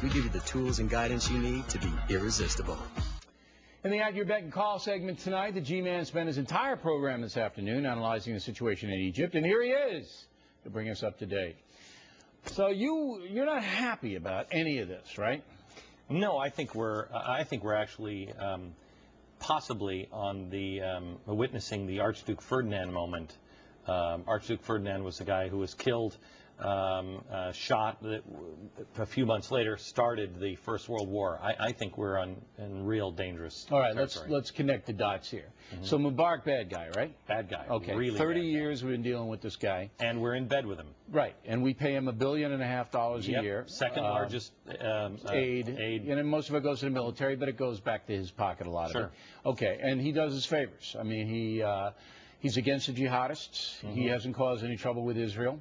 we give you the tools and guidance you need to be irresistible. In the At Your Beck and Call segment tonight, the G-Man spent his entire program this afternoon analyzing the situation in Egypt, and here he is to bring us up to date. So you're not happy about any of this, right? No, I think we're actually possibly on the witnessing the Archduke Ferdinand moment. Archduke Ferdinand was the guy who was killed, shot, that a few months later started the First World War. I think we're in real dangerous All right, territory. let's connect the dots here. So Mubarak, bad guy, right? Bad guy. Okay, really 30 bad years we've been dealing with this guy. And we're in bed with him. Right, and we pay him $1.5 billion a year. Second largest aid. And most of it goes to the military, but it goes back to his pocket, a lot of it. Okay, and he does his favors. I mean, he's against the jihadists. He hasn't caused any trouble with Israel.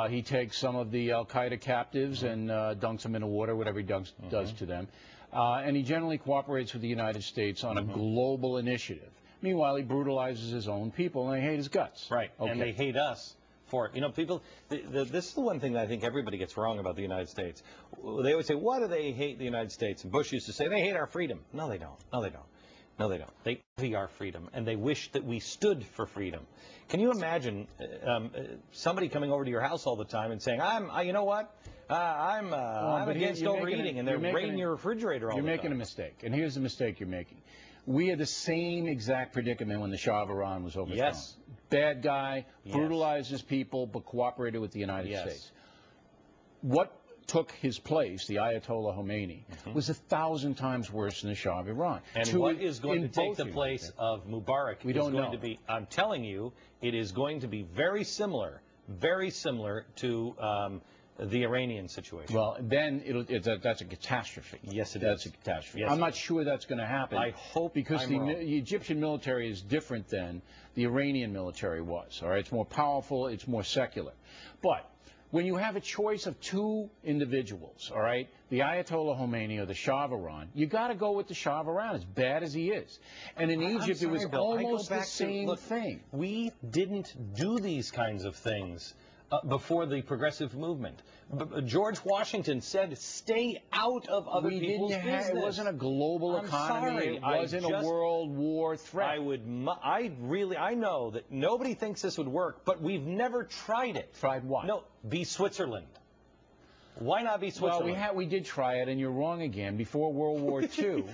He takes some of the al-Qaeda captives and dunks them in the water, whatever he does to them. And he generally cooperates with the United States on a global initiative. Meanwhile, he brutalizes his own people, and they hate his guts. Right, okay. And they hate us for it. You know, people, this is the one thing that I think everybody gets wrong about the United States. They always say, why do they hate the United States? And Bush used to say, they hate our freedom. No, they don't. No, they don't. No, they don't. They envy our freedom, and they wish that we stood for freedom. Can you imagine somebody coming over to your house all the time and saying, you know what, I'm against overeating, and they're raiding your refrigerator all the time. You're making a mistake, and here's the mistake you're making. We had the same exact predicament when the Shah of Iran was overthrown. Yes. Bad guy, brutalizes people, but cooperated with the United States. What took his place, the Ayatollah Khomeini, was 1,000 times worse than the Shah of Iran. And what is going to take the place of Mubarak we don't know. To be, I'm telling you, it is going to be very similar to the Iranian situation. Well, then that's a catastrophe. Yes, it is. That's a catastrophe. Yes, I'm not sure that's going to happen. I hope because I'm wrong. The Egyptian military is different than the Iranian military was. All right, it's more powerful, it's more secular. But when you have a choice of two individuals, all right, the Ayatollah Khomeini or the Shah of Iran, you got to go with the Shah of Iran, as bad as he is. And in Egypt, it was almost the same thing. We didn't do these kinds of things before the progressive movement. George Washington said, stay out of other people's business. It wasn't a global economy. It wasn't a world war threat. I know that nobody thinks this would work, but we've never tried it. Tried what? No, be Switzerland. Why not be Switzerland? Well, we did try it, and you're wrong again. Before World War II,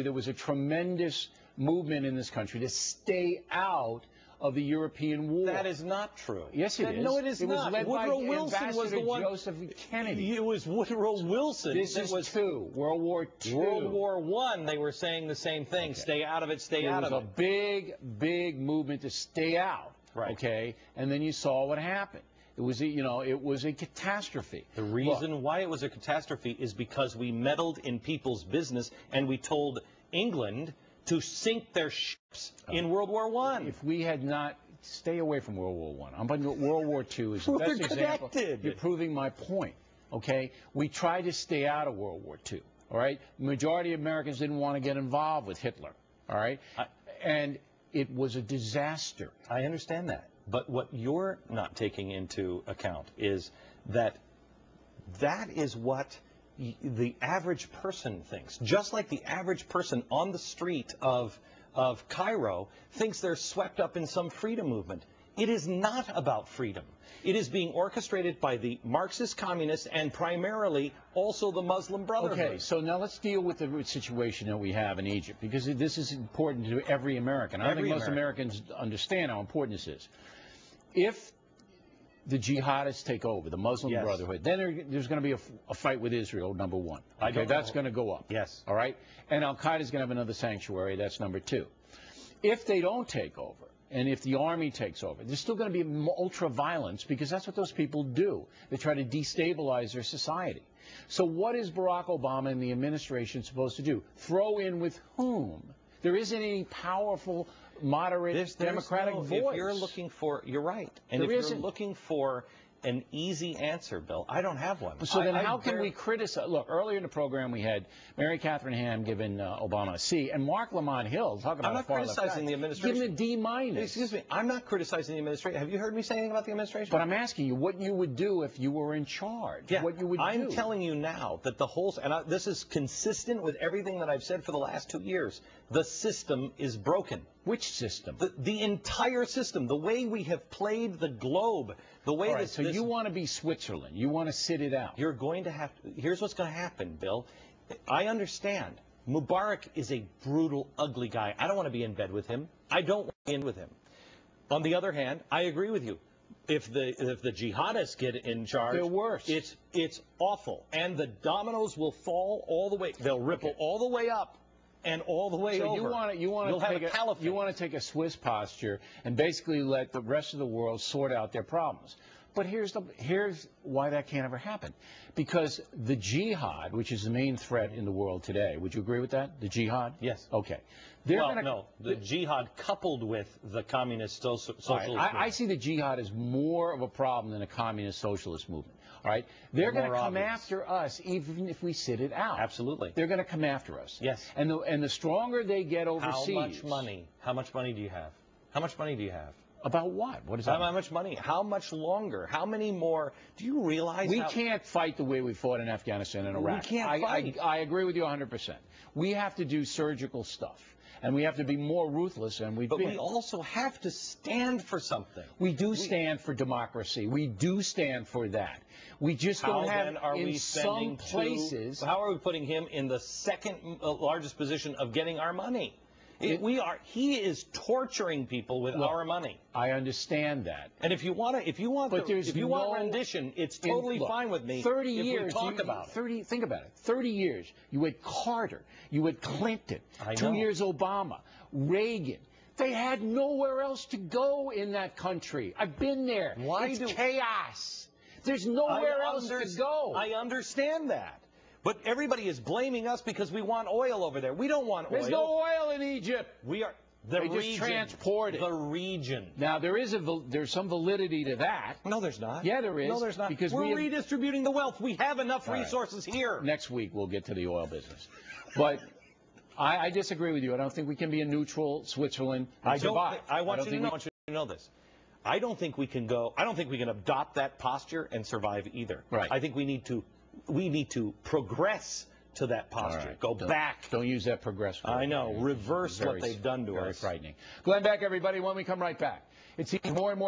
there was a tremendous movement in this country to stay out of the European war. That is not true. Yes, it is. No, it is not. It was led Woodrow by Wilson was the one. Joseph Kennedy. It was Woodrow Wilson. This is two. World War II. World War I, they were saying the same thing. Okay. Stay out of it. Stay out of it. It was a big movement to stay out. Right. Okay. And then you saw what happened. It was, it was a catastrophe. The reason why it was a catastrophe is because we meddled in people's business, and we told England to sink their ships in World War I. If we had not, stay away from World War I. I'm talking about World War II is the best example. You're proving my point. Okay, we tried to stay out of World War II. All right, the majority of Americans didn't want to get involved with Hitler. All right, and it was a disaster. I understand that, but what you're not taking into account is that is what the average person thinks. Just like the average person on the street of Cairo thinks they're swept up in some freedom movement. It is not about freedom. It is being orchestrated by the Marxist communists and primarily also the Muslim Brotherhood. Okay, so now let's deal with the situation that we have in Egypt, because this is important to every American. I think most Americans understand how important this is. If the jihadists take over, the Muslim Brotherhood, then there's going to be a fight with Israel, number one. Okay, that's going to go up. Yes. All right? And al-Qaeda is going to have another sanctuary. That's number two. If they don't take over, and if the army takes over, there's still going to be ultra-violence, because that's what those people do. They try to destabilize their society. So what is Barack Obama and the administration supposed to do? Throw in with whom? There isn't any powerful, moderate, democratic voice. If you're looking for, you're right. And if you're looking for an easy answer, Bill. I don't have one. So then how can we criticize? Look, earlier in the program we had Mary Catherine Ham giving Obama a C, and Mark Lamont Hill talking about I'm not criticizing the administration. Give him a D minus. Excuse me. I'm not criticizing the administration. Have you heard me say anything about the administration? But I'm asking you what you would do if you were in charge. Yeah, what you would I'm do. telling you now that the whole, this is consistent with everything that I've said for the last 2 years. The system is broken. Which system? The entire system. The way we have played the globe. The way All right, so you want to be Switzerland. You want to sit it out. You're going to have to. Here's what's going to happen, Bill. I understand. Mubarak is a brutal, ugly guy. I don't want to be in bed with him. I don't want to be in with him. On the other hand, I agree with you. If the jihadists get in charge, they're worse. It's awful, and the dominoes will fall all the way. They'll ripple all the way up and all the way over. You want to take a Swiss posture and basically let the rest of the world sort out their problems. But here's why that can't ever happen. Because the jihad, which is the main threat in the world today, would you agree with that? The jihad? Yes. Okay. The jihad coupled with the communist socialist movement. I see the jihad as more of a problem than a communist socialist movement. All right? They're going to come after us even if we sit it out. Absolutely. They're going to come after us. Yes. And the stronger they get overseas. How much money do you have? How much money do you have? About what? What is that? How much money? How much longer? How many more? Do you realize we can't fight the way we fought in Afghanistan and Iraq? We can't fight. I agree with you 100%. We have to do surgical stuff. And we have to be more ruthless than we've been. But we also have to stand for something. We do stand for democracy. We do stand for that. We just don't have in some places. How are we putting him in the second largest position of getting our money? He is torturing people with our money. I understand that. And if you want rendition, it's totally fine with me. 30 years. Think about it. 30 years. You had Carter. You had Clinton. 2 years Obama. Reagan. They had nowhere else to go in that country. I've been there. It's chaos. There's nowhere else to go. I understand that. But everybody is blaming us because we want oil over there. We don't want oil. There's no oil in Egypt. We are just transport it. The region. Now there's some validity to that. No, there's not. Yeah, there is. No, there's not. Because we're redistributing the wealth. We have enough resources here. Next week we'll get to the oil business. But I disagree with you. I don't think we can be a neutral Switzerland and survive. I want you to know this. I don't think we can adopt that posture and survive either. Right. I think we need to progress to that posture. Right. Go back. Don't use that progress word. I know. Reverse what they've done to us. Very frightening. Glenn Beck, everybody, when we come right back. It's more and more